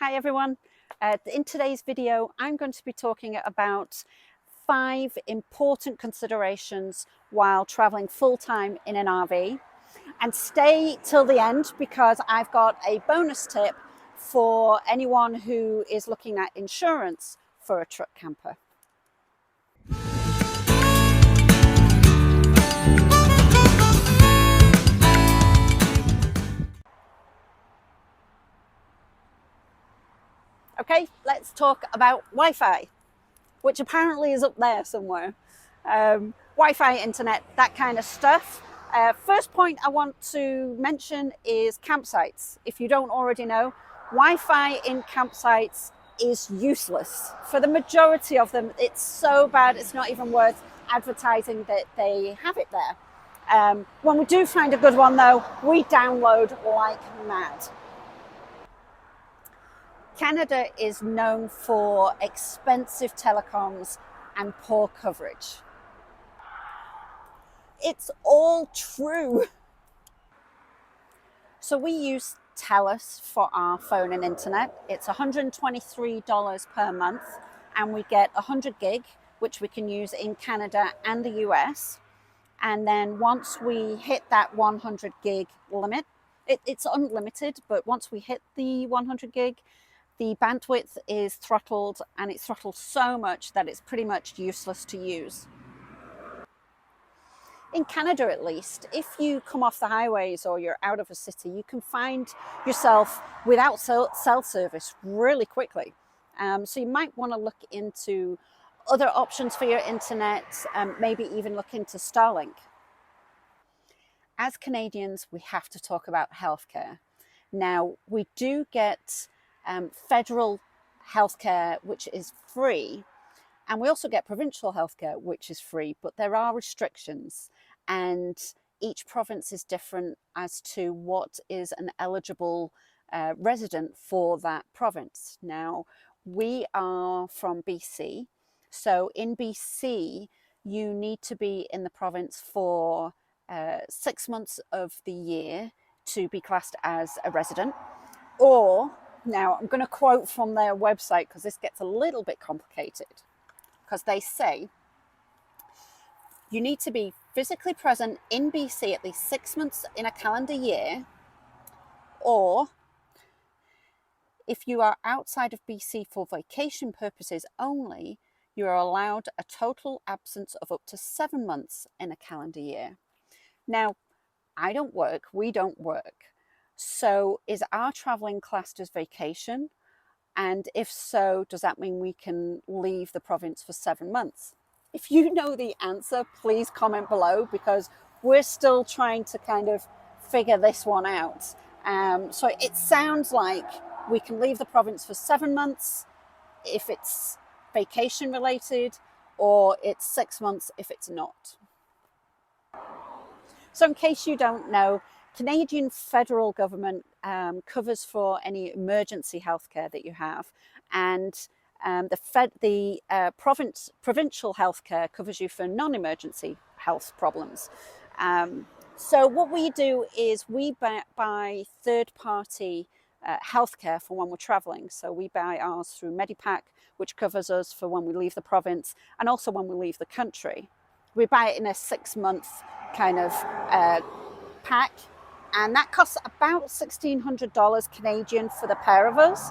Hi everyone. In today's video, I'm going to be talking about 5 important considerations while traveling full-time in an RV. And stay till the end because I've got a bonus tip for anyone who is looking at insurance for a truck camper. Okay, let's talk about Wi-Fi, which apparently is up there somewhere. Wi-Fi, internet, that kind of stuff. First point I want to mention is campsites. If you don't already know, Wi-Fi in campsites is useless. For the majority of them, it's so bad it's not even worth advertising that they have it there. When we do find a good one though, we download like mad. Canada is known for expensive telecoms and poor coverage. It's all true. So we use TELUS for our phone and internet. It's $123 per month, and we get 100 gig, which we can use in Canada and the US. And then once we hit that 100 gig limit, it's unlimited, but once we hit the 100 gig, the bandwidth is throttled, and it's throttled so much that it's pretty much useless to use. In Canada, at least, if you come off the highways or you're out of a city, you can find yourself without cell service really quickly. So you might want to look into other options for your internet, maybe even look into Starlink. As Canadians, we have to talk about healthcare. Now, we do get federal healthcare, which is free, and we also get provincial healthcare, which is free, but there are restrictions, and each province is different as to what is an eligible resident for that province. Now, we are from BC, so in BC, you need to be in the province for 6 months of the year to be classed as a resident, or now, I'm going to quote from their website because this gets a little bit complicated, because they say you need to be physically present in BC at least 6 months in a calendar year, or if you are outside of BC for vacation purposes only, you are allowed a total absence of up to 7 months in a calendar year. Now, I don't work, we don't work. So is our traveling classed as vacation? And if so, does that mean we can leave the province for 7 months? If you know the answer, please comment below, because we're still trying to kind of figure this one out. So it sounds like we can leave the province for 7 months if it's vacation related, or it's 6 months if it's not. So in case you don't know, Canadian federal government covers for any emergency healthcare that you have, and the provincial healthcare covers you for non-emergency health problems. So what we do is we buy third-party healthcare for when we're traveling. So we buy ours through Medipack, which covers us for when we leave the province and also when we leave the country. We buy it in a 6-month kind of pack, and that costs about $1,600 Canadian for the pair of us.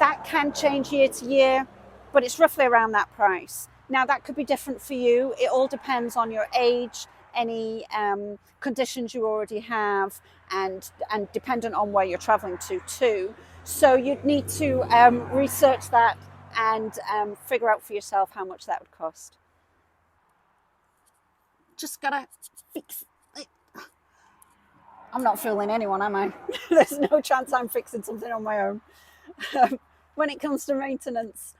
That can change year to year, but it's roughly around that price. Now, that could be different for you. It all depends on your age, any conditions you already have, and dependent on where you're traveling to too. So you'd need to research that and figure out for yourself how much that would cost. Just gotta fix it. I'm not fooling anyone, am I? There's no chance I'm fixing something on my own. When it comes to maintenance,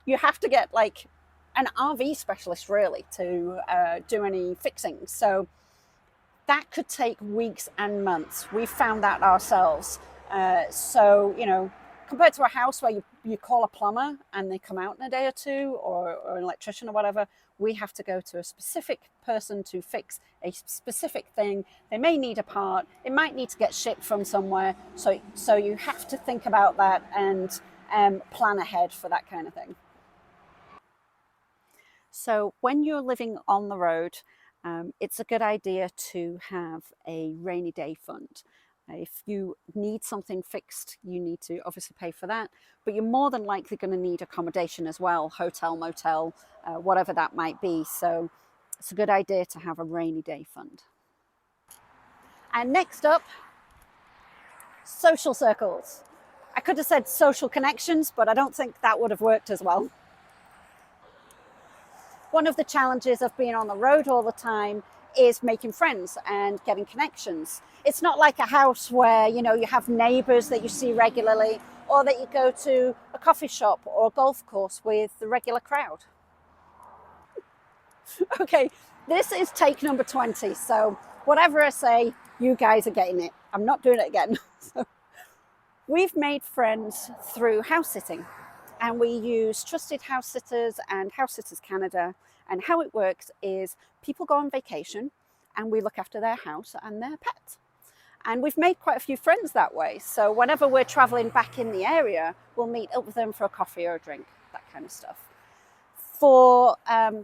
you have to get like an RV specialist really to do any fixing. So that could take weeks and months. We found that ourselves. So, you know, compared to a house where you call a plumber and they come out in a day or two, or an electrician or whatever. We have to go to a specific person to fix a specific thing. They may need a part. It might need to get shipped from somewhere. So you have to think about that and plan ahead for that kind of thing. So when you're living on the road, it's a good idea to have a rainy day fund. If you need something fixed, you need to obviously pay for that, but you're more than likely going to need accommodation as well, hotel, motel, whatever that might be. So it's a good idea to have a rainy day fund. And next up, social circles. I could have said social connections, but I don't think that would have worked as well. One of the challenges of being on the road all the time is making friends and getting connections. It's not like a house where, you know, you have neighbors that you see regularly, or that you go to a coffee shop or a golf course with the regular crowd. Okay, this is take number 20. So whatever I say, you guys are getting it. I'm not doing it again. We've made friends through house sitting, and we use Trusted House Sitters and House Sitters Canada. And how it works is people go on vacation and we look after their house and their pet. And we've made quite a few friends that way. So whenever we're traveling back in the area, we'll meet up with them for a coffee or a drink, that kind of stuff.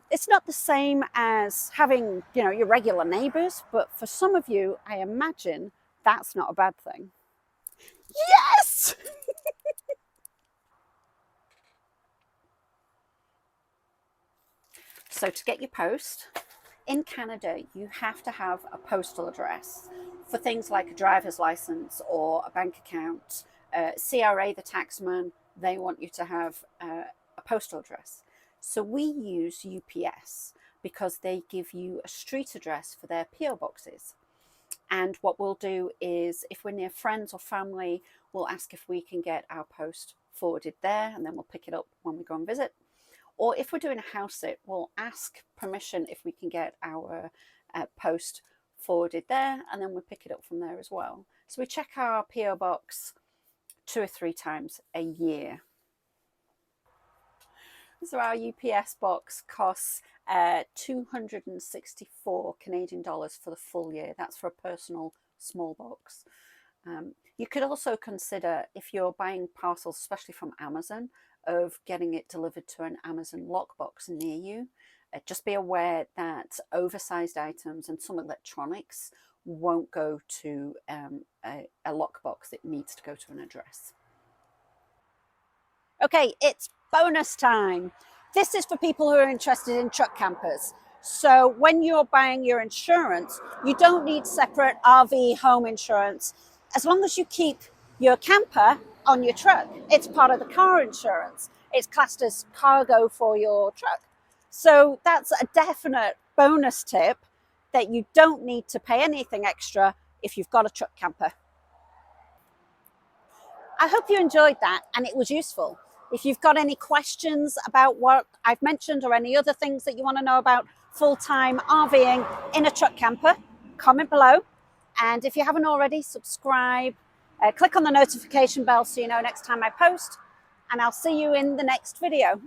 It's not the same as having, you know, your regular neighbors, but for some of you, I imagine that's not a bad thing. Yes! So to get your post, in Canada, you have to have a postal address for things like a driver's license or a bank account. CRA, the taxman, they want you to have a postal address. So we use UPS because they give you a street address for their PO boxes. And what we'll do is, if we're near friends or family, we'll ask if we can get our post forwarded there, and then we'll pick it up when we go and visit. Or if we're doing a house sit, we'll ask permission if we can get our post forwarded there, and then we'll pick it up from there as well. So we check our PO box 2 or 3 times a year. So our UPS box costs 264 Canadian dollars for the full year. That's for a personal small box. You could also consider, if you're buying parcels, especially from Amazon, of getting it delivered to an Amazon lockbox near you. Just be aware that oversized items and some electronics won't go to a lockbox. It needs to go to an address. Okay, it's bonus time. This is for people who are interested in truck campers. So when you're buying your insurance, you don't need separate RV home insurance. As long as you keep your camper on your truck, it's part of the car insurance. It's classed as cargo for your truck. So that's a definite bonus tip, that you don't need to pay anything extra if you've got a truck camper. I hope you enjoyed that and it was useful. If you've got any questions about what I've mentioned, or any other things that you want to know about full-time RVing in a truck camper, comment below. And if you haven't already, subscribe, click on the notification bell so you know next time I post, and I'll see you in the next video.